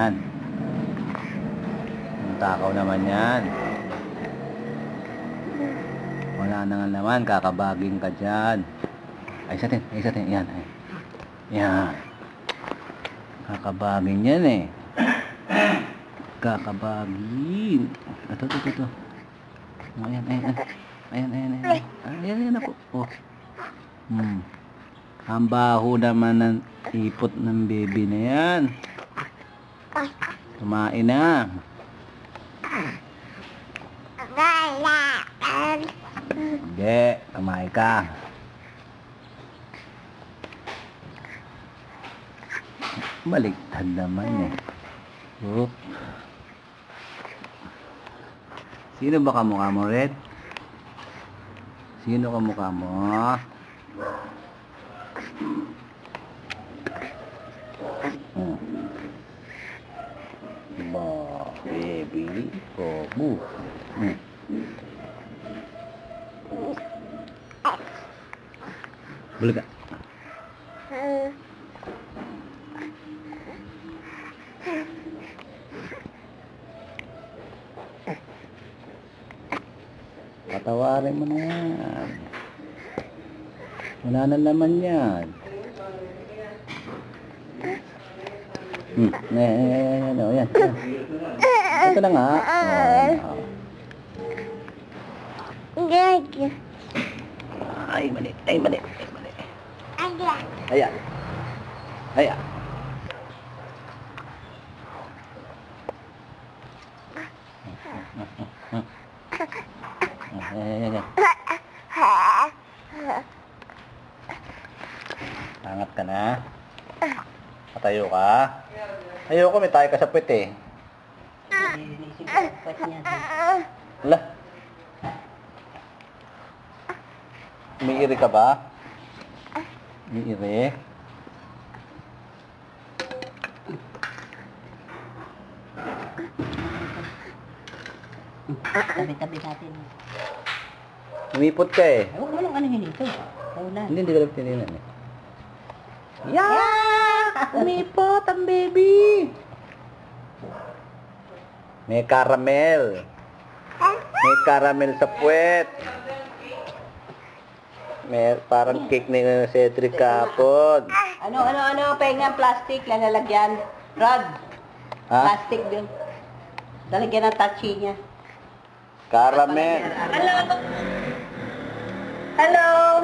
yan. Ang takaw naman yan. Wala na nga naman, kakabaging ka dyan. Ay, isa din. Yan. Yan. Kakabaging yan eh. Kakabaging. Ito. Ayan ako. Oh. Ang baho naman ng ipot ng baby na yan. Kumain na. Hindi, kumain ka. Baliktad naman eh. Oop. Sino ba kamukha mo, Red? Sino kamukha mo? Ba, baby, kobu. Boleh gak? Patawarin mo na yan. Wala na naman yan. Yan. Ito na nga. Ay, mali. Ayan. Angat ka na. Patayo ka. Ayoko, may tayo ka sa puwet eh. Wala. Umiiri ka ba? Umiiri. Tabi-tabi natin. Umipot ka eh. Huwag mo lang anuhin ito. Kaulan. Hindi ka lang tinilan eh. Yeah! Umipot ang baby! May caramel. May caramel sa puwet. May parang cake ni Cedric kapon. Ano, pahinga plastic, lalagyan. Rod. Ha? Plastic din. Lalagyan ng touchy niya. Caramel. Hello?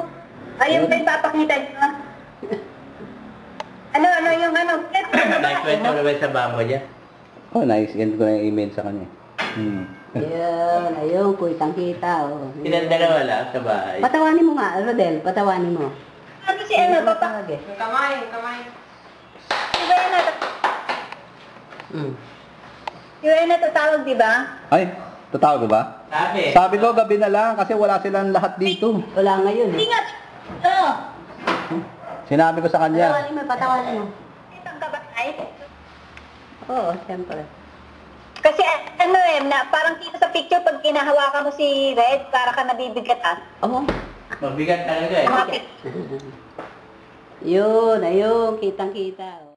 Ayun ba yung papakita niyo? Ano yung ano? Naikwento mo ba sa bangko dyan? Oh, nice. Yan ko na yung email sa kanya. Ayun, kitang-kita. Oh. Silang dalawa lang sa bahay. Patawanin mo nga, Rodel. Patawanin mo. Ano si ano? Kamay. Diba yun Diba yun natatawag, diba? Ay, tatawag ko ba? Sabi ko, gabi na lang kasi wala silang lahat dito. Wala ngayon eh. Ingat! Sinabi ko sa kanya. Patawanin mo. Kitang ka ba, ay? Oo, siyempre. Kasi ano parang kita sa picture pag kinahawakan mo si Red, para ka nabibigatan. Oo. Mabigat talaga eh. Yun, ayun, kitang-kita.